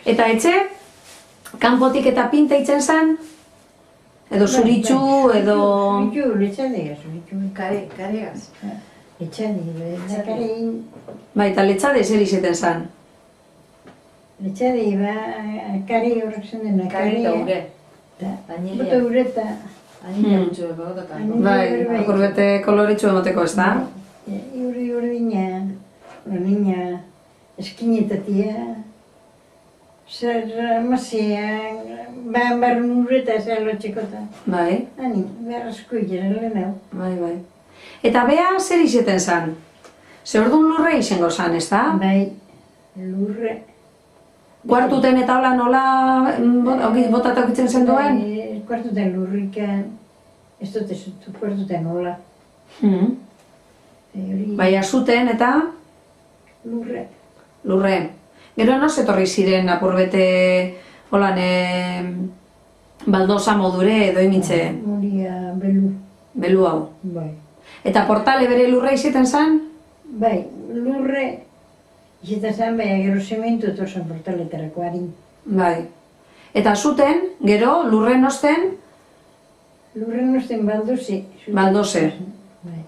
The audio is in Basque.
Eta etxe, kanpotik eta pinta itzen zan? Edo zuritxu, edo... Zuritxu, letxadea, zuritxu. Karegaz. Letxadea, karein... Bai, eta letxade zer izeten zan? Letxadea, kare horrek zen dena, Kare eta ure. Bota ure eta... Anila gutxu egotatan. Bai, akurbete koloretxu emoteko, ez da? Ure niña, eskinetatia, zer amazia, barrun ure eta zer lotxekota. Bai, Hani, behar asko ikera lehen hau. bai. Eta bea zer izeten zan? Ze orduan lurre izango zan, ez da? Bai, lurre. Kuartuten eta hola nola botatak itzen zen duen? Kuartuten lurrikan, ez dut ez dut kuartuten hola. Bai, azuten eta Lurre. lurre. Gero noz etorri ziren apurbete holan baldosa modure edo imitze Moria belu. belu hau. Bai. Eta portale bere lurre izeten zan? Bai, lurre. Izeta zan, bai, gero sementu etorzen portaletarako harin. Bai. Eta zuten, gero, lurren osten, Lurren osten baldoze. Baldoze. Bai.